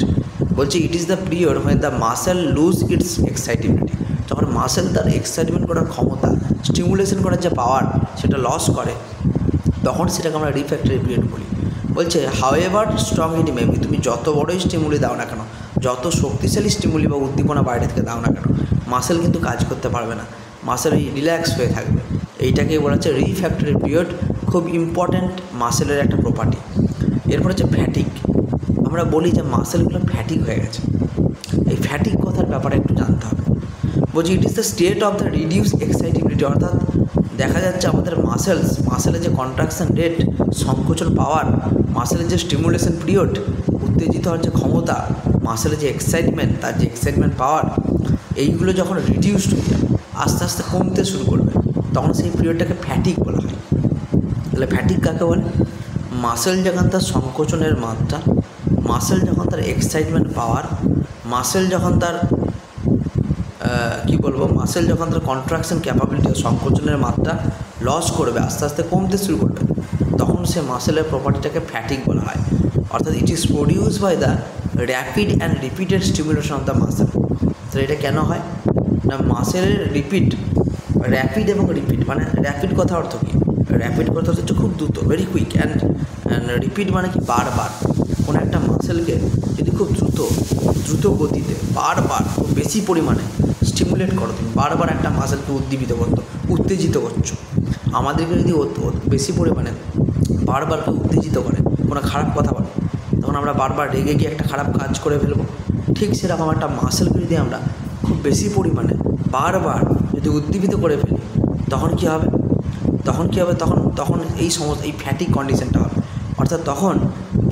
বলছে it is the period when the muscle lose its excitability. যখন মাসেল তার এক্সাইটমেন্ট করার ক্ষমতা, স্টিমুলেশন করার যে পাওয়ার সেটা লস করে, তখন সেটাকে আমরা রিফ্র্যাক্টরি পিরিয়ড বলি। বলছে however strong it may be, তুমি যত বড়ই স্টিমুলি দাও না কেন, যত শক্তিশালী স্টিমুলি বা উদ্দীপনা বাইরে থেকে দাও না কেন, মাসেল কিন্তু কাজ করতে পারবে না, মাসেল রিল্যাক্স হয়ে থাকবে। এইটাকেই বলা হচ্ছে রিফ্র্যাক্টরি পিরিয়ড, খুব ইম্পর্ট্যান্ট মাসেলের একটা প্রপার্টি। এরপর হচ্ছে ফ্যাটিক। আমরা বলি যে মাসেলগুলো ফ্যাটিক হয়ে গেছে, এই ফ্যাটিক কথার ব্যাপারে একটু জানতে হবে। বলছি ইট is the state of the reduce excitability. অর্থাৎ দেখা যাচ্ছে আমাদের মাসেলের যে কন্ট্রাকশন রেট, সংকোচন পাওয়ার, মাসেলের যে স্টিমুলেশন পিরিয়ড, উত্তেজিত হওয়ার যে ক্ষমতা, মাসেলের যে এক্সাইটমেন্ট, তার যে এক্সাইটমেন্ট পাওয়ার, এইগুলো যখন রিডিউসড হয়ে যাবে, আস্তে আস্তে কমতে শুরু করবে, তখন সেই পিরিয়ডটাকে ফ্যাটিক বলা হয়। তাহলে ফ্যাটিক কাকে বলে? মাসেল যখন তার সংকোচনের মাত্রা, মাসেল যখন তার এক্সাইটমেন্ট পাওয়ার, মাসেল যখন তার মাসেল যখন তার কন্ট্রাকশন ক্যাপাবিলিটি, সংকোচনের মাত্রা লস করবে, আস্তে আস্তে কমতে শুরু করবে, তখন সে মাসেলের প্রপার্টিটাকে ফ্যাটিক বলা হয়। অর্থাৎ it is produce by the rapid and repeated stimulation of the muscle. তো এটা কেন হয় না, মাসেলের র্যাপিড এবং রিপিট, মানে র্যাপিড কথা অর্থ কী? র্যাপিড কথা হচ্ছে খুব দ্রুত, ভেরি কুইক, অ্যান্ড রিপিট মানে কি বারবার। কোনো একটা মাসেলকে যদি খুব দ্রুত গতিতে বারবার খুব বেশি পরিমাণে স্টিমুলেট করো, তুমি বারবার একটা মাসেলকে উত্তেজিত করছো, আমাদেরকে যদি বেশি পরিমাণে বারবার উত্তেজিত করে, কোনো খারাপ কথা বলে, তখন আমরা বারবার রেগে গিয়ে একটা খারাপ কাজ করে ফেলবো, ঠিক সেরকম একটা মাসেলকে যদি আমরা খুব বেশি পরিমাণে বারবার যদি উদ্দীপিত করে ফেলি তখন কী হবে, তখন এই ফ্যাটিক কন্ডিশনটা হবে। অর্থাৎ তখন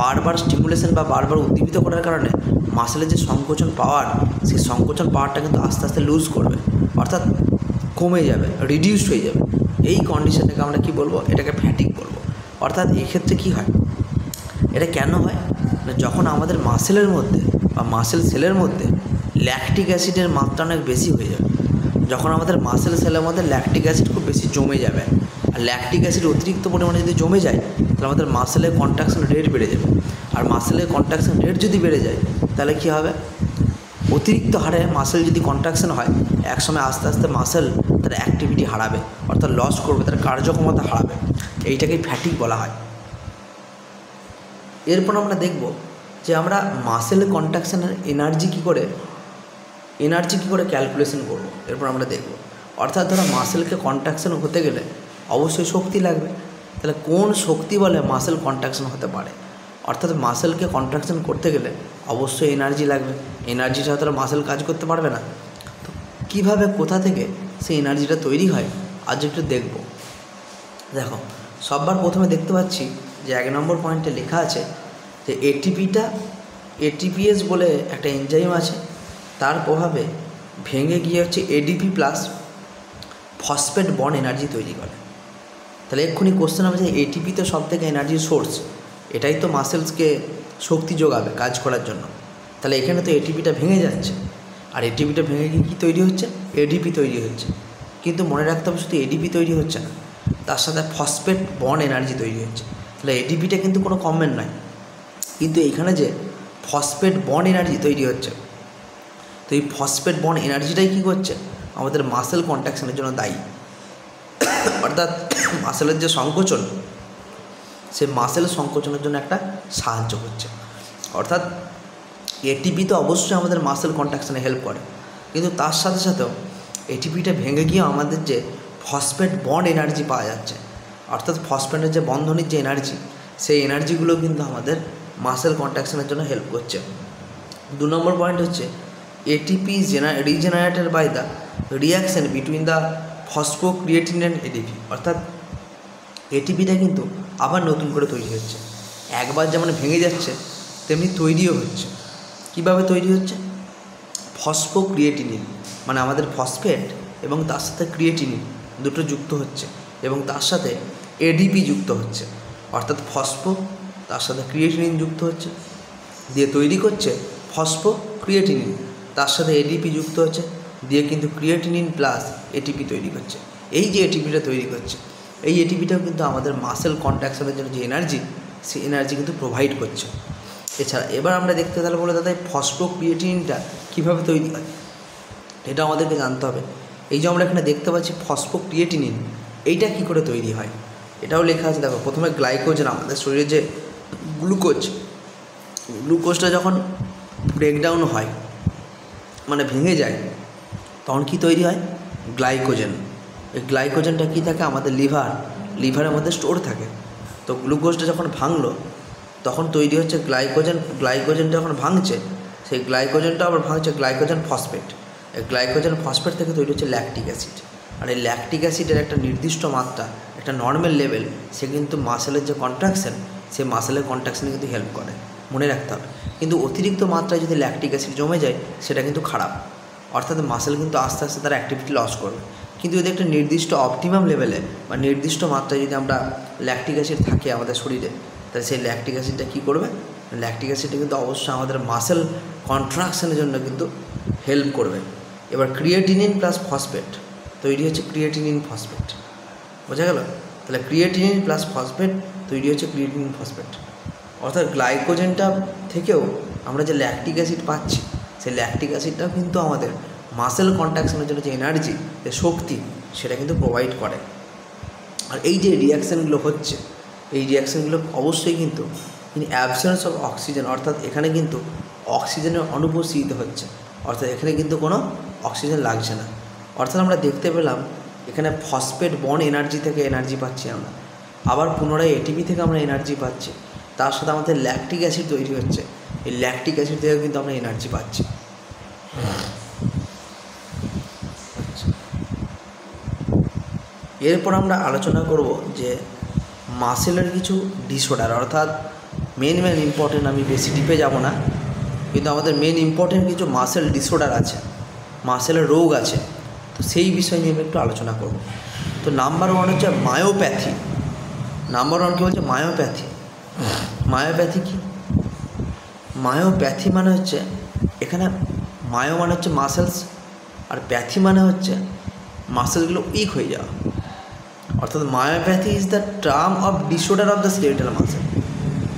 বারবার স্টিমুলেশন বা বারবার উদ্দীপিত করার কারণে মাসেলের যে সংকোচন পাওয়ার, সেই সংকোচন পাওয়ারটা কিন্তু আস্তে আস্তে লুজ করবে, অর্থাৎ কমে যাবে, রিডিউসড হয়ে যাবে। এই কন্ডিশনটাকে আমরা কী বলবো, এটাকে ফ্যাটিক বলবো। অর্থাৎ এক্ষেত্রে কী হয়, এটা কেন হয় না, যখন আমাদের মাসেলের মধ্যে বা মাসেল সেলের মধ্যে ল্যাকটিক অ্যাসিডের মাত্রা অনেক বেশি হয়ে যাবে, যখন আমাদের মাসেল সেলের মধ্যে ল্যাকটিক অ্যাসিড খুব বেশি জমে যাবে, আর ল্যাকটিক অ্যাসিড অতিরিক্ত পরিমাণে যদি জমে যায় তাহলে আমাদের মাসেলের কন্ট্রাকশন রেট বেড়ে যাবে। আর মাসেলের কন্ট্রাকশন রেট যদি বেড়ে যায় তাহলে কী হবে, অতিরিক্ত হারে মাসেল যদি কন্ট্রাকশন হয় একসময় আস্তে আস্তে মাসেল তার অ্যাক্টিভিটি হারাবে, অর্থাৎ লস করবে, তার কার্যক্ষমতা হারাবে। এইটাকেই ফ্যাটিক বলা হয়। এরপর আমরা দেখব যে আমরা মাসেল কন্ট্রাকশনের এনার্জি কী করে ক্যালকুলেশন করব, এরপর আমরা দেখব। অর্থাৎ ধরো মাসেলকে কন্ট্রাকশন হতে গেলে অবশ্যই শক্তি লাগবে, তাহলে কোন শক্তি বলে মাসেল কন্ট্রাকশন হতে পারে, অর্থাৎ মাসেলকে কন্ট্রাকশন করতে গেলে অবশ্যই এনার্জি লাগবে, এনার্জি ছাড়া তাহলে মাসেল কাজ করতে পারবে না। তো কীভাবে, কোথা থেকে সেই এনার্জিটা তৈরি হয় আজ একটু দেখব। দেখো, সববার প্রথমে দেখতে পাচ্ছি যে 1 নম্বর পয়েন্টে লেখা আছে যে এটিপিএস বলে একটা এনজাইম আছে, তার প্রভাবে ভেঙে গিয়ে হচ্ছে ADP plus phosphate bond energy তৈরি করে। তাহলে এক্ষুনি কোশ্চেন হবে যে এটিপি তো সব থেকে এনার্জির সোর্স, এটাই তো মাসেলসকে শক্তি যোগাবে কাজ করার জন্য। তাহলে এখানে তো এটিপিটা ভেঙে যাচ্ছে, আর এটিপিটা ভেঙে গিয়ে কী তৈরি হচ্ছে, এডিপি তৈরি হচ্ছে। কিন্তু মনে রাখতে হবে শুধু এডিপি তৈরি হচ্ছে না, তার সাথে ফসফেট বন্ড এনার্জি তৈরি হচ্ছে। তাহলে এডিপিটা কিন্তু কোনো কমেন্ট নয়, কিন্তু এখানে যে ফসফেট বন্ড এনার্জি তৈরি হচ্ছে, তো এই ফসফেট বন্ড এনার্জিটাই কী করছে, আমাদের মাসেল কন্ট্রাকশনের জন্য দায়ী। অর্থাৎ মাসেলের যে সংকোচন, সে মাসেল সংকোচনের জন্য একটা সাহায্য করছে। অর্থাৎ এটিপি তো অবশ্যই আমাদের মাসেল কন্ট্রাকশনে হেল্প করে, কিন্তু তার সাথে সাথেও এটিপিটা ভেঙে গিয়ে আমাদের যে ফসফেট বন্ড এনার্জি পাওয়া যাচ্ছে, অর্থাৎ ফসফেটের যে বন্ধনের যে এনার্জি, সেই এনার্জিগুলো কিন্তু আমাদের মাসেল কন্ট্রাকশনের জন্য হেল্প করছে। 2 নম্বর পয়েন্ট হচ্ছে ATP regenerated by the reaction between the phosphocreatine and ADP. অর্থাৎ এটিপিটা কিন্তু আবার নতুন করে তৈরি হচ্ছে, একবার যেমন ভেঙে যাচ্ছে তেমনি তৈরিও হচ্ছে। কীভাবে তৈরি হচ্ছে, ফসফোক্রিয়েটিনিন মানে আমাদের ফসফেট এবং তার সাথে ক্রিয়েটিনিন দুটো যুক্ত হচ্ছে, এবং তার সাথে এডিপি যুক্ত হচ্ছে, অর্থাৎ ফসফো তার সাথে ক্রিয়েটিনিন যুক্ত হচ্ছে, দিয়ে তৈরি করছে ফসফোক্রিয়েটিনিন, তার সাথে এডিপি যুক্ত হচ্ছে, দিয়ে কিন্তু ক্রিয়েটিনিন প্লাস এটিপি তৈরি করছে। এই যে এটিপিটা তৈরি করছে, এই এটিপিটাও কিন্তু আমাদের মাসেল কন্ট্রাকশনের জন্য যে এনার্জি, সেই এনার্জি কিন্তু প্রোভাইড করছে। এছাড়া এবার আমরা দেখতে তাহলে বলে দাদা ফসফোক্রিয়েটিনিনটা কীভাবে তৈরি হয়, এটা আমাদেরকে জানতে হবে। এই যে আমরা এখানে দেখতে পাচ্ছি ফসফোক্রিয়েটিনিন, এইটা কী করে তৈরি হয় এটাও লেখা আছে। দেখো, প্রথমে গ্লাইকোজেন, আমাদের শরীরে যে গ্লুকোজটা যখন ব্রেকডাউন হয় মানে ভেঙে যায়, তখন কি তৈরি হয়, গ্লাইকোজেন। এই গ্লাইকোজেনটা কী থাকে, আমাদের লিভারের মধ্যে স্টোর থাকে। তো গ্লুকোজটা যখন ভাঙলো তখন তৈরি হচ্ছে গ্লাইকোজেন যখন ভাঙছে, সেই গ্লাইকোজেনটা আবার ভাঙছে গ্লাইকোজেন ফসফেট। এই গ্লাইকোজেন ফসফেট থেকে তৈরি হচ্ছে ল্যাকটিক অ্যাসিড। আর এই ল্যাকটিক অ্যাসিডের একটা নির্দিষ্ট মাত্রা, একটা নর্মাল লেভেল, সে কিন্তু মাসেলের যে কন্ট্রাকশন, সে মাসেলের কন্ট্রাকশনে কিন্তু হেল্প করে, মনে রাখতে হবে। কিন্তু অতিরিক্ত মাত্রায় যদি ল্যাকটিক অ্যাসিড জমে যায় সেটা কিন্তু খারাপ, অর্থাৎ মাসেল কিন্তু আস্তে আস্তে তার অ্যাক্টিভিটি লস করবে। কিন্তু যদি একটা নির্দিষ্ট অপটিমাম লেভেলে বা নির্দিষ্ট মাত্রায় যদি আমরা ল্যাকটিক অ্যাসিড থাকে আমাদের শরীরে, তাহলে সেই ল্যাকটিক অ্যাসিডটা কী করবে, ল্যাকটিক অ্যাসিডটা কিন্তু অবশ্যই আমাদের মাসেল কন্ট্রাকশনের জন্য কিন্তু হেল্প করবে। এবার ক্রিয়েটিনিন প্লাস ফসফেট তৈরি হচ্ছে ক্রিয়েটিনিন ফসফেট, বোঝা গেল? তাহলে ক্রিয়েটিনিন প্লাস ফসফেট তৈরি হচ্ছে ক্রিয়েটিনিন ফসফেট। অর্থাৎ গ্লাইকোজেনটা থেকেও আমরা যে ল্যাকটিক অ্যাসিড পাচ্ছি, সেই ল্যাকটিক অ্যাসিডটাও কিন্তু আমাদের মাসেল কন্ট্রাকশনের জন্য যে এনার্জি, যে শক্তি, সেটা কিন্তু প্রোভাইড করে। আর এই যে রিয়াকশানগুলো হচ্ছে, এই রিয়াকশানগুলো অবশ্যই কিন্তু ইন অ্যাবসেন্স অফ অক্সিজেন, অর্থাৎ এখানে কিন্তু অক্সিজেনের অনুপস্থিতি হচ্ছে, অর্থাৎ এখানে কিন্তু কোনো অক্সিজেন লাগছে না। অর্থাৎ আমরা দেখতে পেলাম এখানে ফসফেট বন্ড এনার্জি থেকে এনার্জি পাচ্ছি আমরা, আবার পুনরায় এটিপি থেকে আমরা এনার্জি পাচ্ছি, তার সাথে আমাদের ল্যাকটিক অ্যাসিড তৈরি হচ্ছে, এই ল্যাকটিক অ্যাসিড থেকে কিন্তু আমরা এনার্জি পাচ্ছি। এরপর আমরা আলোচনা করব যে মাসেলের কিছু ডিসঅর্ডার, অর্থাৎ মেন ইম্পর্টেন্ট, আমি বেশি ডিপে যাব না, কিন্তু আমাদের মেন ইম্পর্টেন্ট কিছু মাসেল ডিসঅর্ডার আছে, মাসেলের রোগ আছে, তো সেই বিষয় নিয়ে আমি একটু আলোচনা করব। তো নাম্বার 1 হচ্ছে মায়োপ্যাথি। নাম্বার 1 কী বলছে? মায়োপ্যাথি। মায়োপ্যাথি কি? মায়োপ্যাথি মানে হচ্ছে, এখানে মায়ো মানে হচ্ছে মাসেলস, আর প্যাথি মানে হচ্ছে মাসেলগুলো উইক হয়ে যাওয়া। অর্থাৎ myopathy is the term of disorder of the skeletal muscle.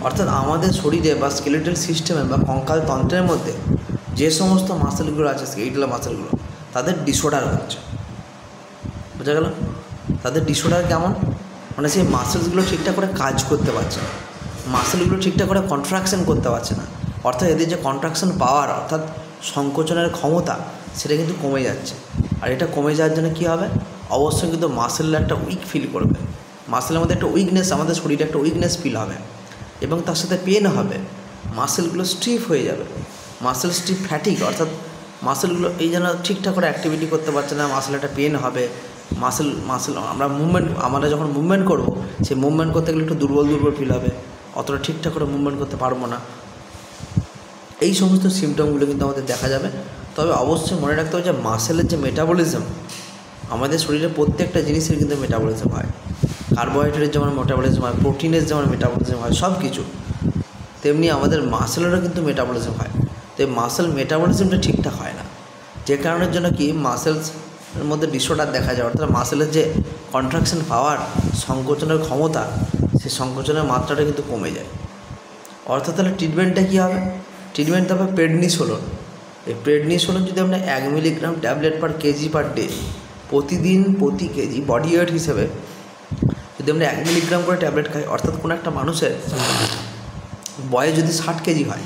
অর্থাৎ আমাদের শরীরে বা স্কেলিটাল সিস্টেমে বা কঙ্কাল তন্ত্রের মধ্যে যে সমস্ত মাসেলগুলো আছে, স্কেলিটাল মাসেলগুলো, তাদের ডিসঅর্ডার হচ্ছে। বোঝা গেল? তাদের ডিসঅর্ডার কেমন? মানে সেই মাসেলসগুলো ঠিকঠাক করে কাজ করতে পারছে না, মাসেলগুলো ঠিকঠাক করে কন্ট্রাকশন করতে পারছে না, অর্থাৎ এদের যে কন্ট্রাকশন পাওয়ার অর্থাৎ সংকোচনের ক্ষমতা সেটা কিন্তু কমে যাচ্ছে। আর এটা কমে যাওয়ার জন্য কী হবে? অবশ্যই কিন্তু মাসেলের একটা উইক ফিল করবে, মাসেলের মধ্যে একটা উইকনেস, আমাদের শরীরে একটা উইকনেস ফিল হবে এবং তার সাথে পেন হবে, মাসেলগুলো স্টিফ হয়ে যাবে, মাসেল স্টিফ ফ্যাটিক, অর্থাৎ মাসেলগুলো এই যেন ঠিকঠাক করে অ্যাক্টিভিটি করতে পারছে না, মাসেল একটা পেন হবে, মাসেল আমরা যখন মুভমেন্ট করব, সেই মুভমেন্ট করতে গেলে একটু দুর্বল ফিল হবে, অতটা ঠিকঠাক করে মুভমেন্ট করতে পারবো না। এই সমস্ত সিমটমগুলো কিন্তু আমাদের দেখা যাবে। তবে অবশ্যই মনে রাখতে হবে যে মাসেলের যে মেটাবলিজম, আমাদের শরীরে প্রত্যেকটা জিনিসের কিন্তু মেটাবলিজম হয়। কার্বোহাইড্রেটের যেমন মেটাবলিজম হয়, প্রোটিনের যেমন মেটাবলিজম হয়, সব কিছু, তেমনি আমাদের মাসেলেরও কিন্তু মেটাবলিজম হয়। তো এই মাসেল মেটাবলিজমটা ঠিকঠাক হয় না, যে কারণের জন্য কি মাসেলসের মধ্যে ডিসঅর্ডার দেখা যায়। অর্থাৎ মাসেলের যে কন্ট্রাকশন পাওয়ার, সংকোচনের ক্ষমতা, সেই সংকোচনের মাত্রাটা কিন্তু কমে যায়। অর্থাৎ তাহলে ট্রিটমেন্টটা কী হবে? ট্রিটমেন্ট হবে প্রেডনিসোলোন। এই প্রেডনিসোলোন যদি আমরা 1 মিলিগ্রাম ট্যাবলেট পার কেজি পার ডে, প্রতিদিন প্রতি কেজি বডি ওয়েট হিসেবে যদি আমরা 1 মিলিগ্রাম করে ট্যাবলেট খাই, অর্থাৎ কোনো একটা মানুষের বয়স যদি 60 কেজি হয়,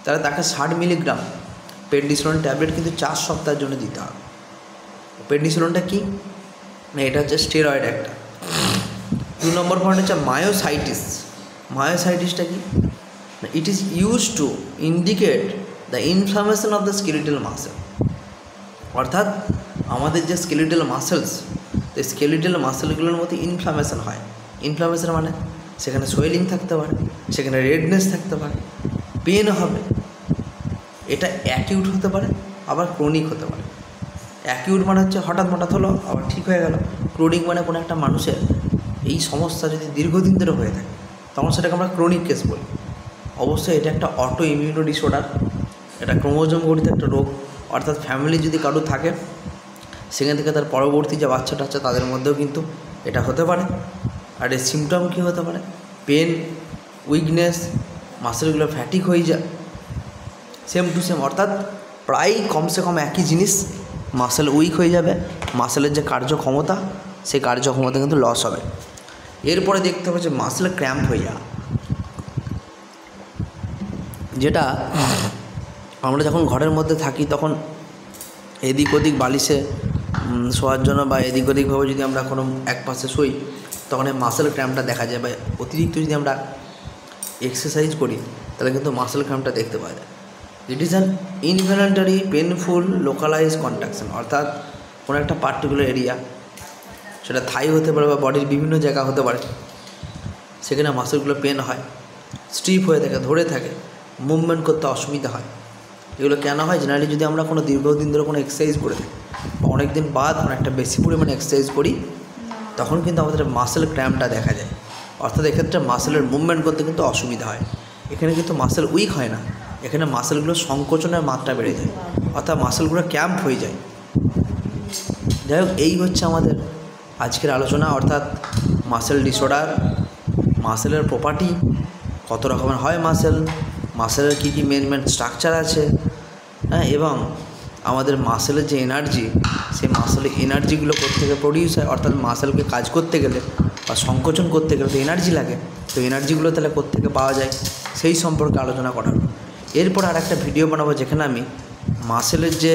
তাহলে তাকে 60 মিলিগ্রাম প্রেডনিসোলোন ট্যাবলেট কিন্তু 4 সপ্তাহের জন্য দিতে হবে। প্রেডনিসোলোনটা কি? না, এটা হচ্ছে স্টেরয়েড একটা। 2 নম্বর পয়েন্ট হচ্ছে মায়োসাইটিস। মায়োসাইটিসটা কি? It is use to indicate the inflammation of the skeletal muscle. অর্থাৎ আমাদের যে স্কেলিটাল মাসেলস, তো স্কেলিটাল মাসেলগুলোর মধ্যে ইনফ্লামেশন হয়। ইনফ্লামেশন মানে সেখানে সোয়েলিং থাকতে পারে, সেখানে রেডনেস থাকতে পারে, পেন হবে। এটা অ্যাকিউট হতে পারে, আবার ক্রনিক হতে পারে। অ্যাকিউট মানে হচ্ছে হঠাৎ হলো আবার ঠিক হয়ে গেল। ক্রনিক মানে কোনো একটা মানুষের এই সমস্যা যদি দীর্ঘদিন ধরে হয়ে থাকে, তখন সেটাকে আমরা ক্রনিক কেস বলি। অবশ্যই এটা একটা অটো ইমিউনো ডিসঅর্ডার, এটা ক্রোমোজোম গঠিত একটা রোগ। অর্থাৎ ফ্যামিলি যদি কারো থাকে, সেখান থেকে তার পরবর্তী যে বাচ্চাটা আছে তাদের মধ্যেও কিন্তু এটা হতে পারে। আর এর সিমটম কী হতে পারে? পেন, উইকনেস, মাসেলগুলো ফ্যাটিক হয়ে যায়, সেম টু সেম। অর্থাৎ প্রায় কমসে কম একই জিনিস, মাসেল উইক হয়ে যাবে, মাসেলের যে কার্যক্ষমতা, সেই কার্যক্ষমতা কিন্তু লস হবে। এরপরে দেখতে হবে যে মাসেল ক্র্যাম্প হয়ে যাওয়া, যেটা আমরা যখন ঘরের মধ্যে থাকি তখন এদিক ওদিক বালিশে শোয়ার জন্য বা এদিক ওদিকভাবে যদি আমরা কোনো এক পাশে শুই, তখন এই মাসেল ক্র্যাম্পটা দেখা যায়। বা অতিরিক্ত যদি আমরা এক্সারসাইজ করি, তাহলে কিন্তু মাসেল ক্র্যাম্পটা দেখতে পাওয়া যায়। It is an involuntary painful localise contraction. অর্থাৎ কোনো একটা পার্টিকুলার এরিয়া, সেটা থাই হতে পারে বা বডির বিভিন্ন জায়গা হতে পারে, সেখানে মাসেলগুলো পেন হয়, স্টিফ হয়ে থাকে, ধরে থাকে, মুভমেন্ট করতে অসুবিধা হয়। এগুলো কেন হয়? জেনারেলি যদি আমরা কোনো দীর্ঘদিন ধরে কোনো এক্সারসাইজ করে থাকি বা অনেক দিন বাদ অনেকটা বেশি পরিমাণে এক্সারসাইজ করি, তখন কিন্তু আমাদের মাসেল ক্র্যাম্পটা দেখা যায়। অর্থাৎ এক্ষেত্রে মাসেলের মুভমেন্ট করতে কিন্তু অসুবিধা হয়। এখানে কিন্তু মাসেল উইক হয় না, এখানে মাসেলগুলো সংকোচনের মাত্রা বেড়ে যায়, অর্থাৎ মাসেলগুলো ক্র্যাম্প হয়ে যায়। যাই হোক, এই হচ্ছে আমাদের আজকের আলোচনা, অর্থাৎ মাসেল ডিসঅর্ডার, মাসেলের প্রপার্টি, কত রকমের হয় মাসেলের কী কী মেন স্ট্রাকচার আছে, হ্যাঁ, এবং আমাদের মাসেলের যে এনার্জি, সেই মাসেলের এনার্জিগুলো কোত্থেকে প্রডিউস হয়। অর্থাৎ মাসেলকে কাজ করতে গেলে বা সংকোচন করতে গেলে তো এনার্জি লাগে, তো এনার্জিগুলো তাহলে কোত্থেকে পাওয়া যায় সেই সম্পর্কে আলোচনা করা। এরপর আর একটা ভিডিও বানাবো যেখানে আমি মাসেলের যে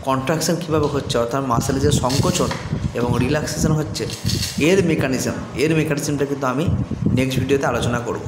কন্ট্রাকশন কীভাবে হচ্ছে, অর্থাৎ মাসেলের যে সংকোচন এবং রিল্যাক্সেশন হচ্ছে, এর মেকানিজমটা কিন্তু আমি নেক্সট ভিডিওতে আলোচনা করব।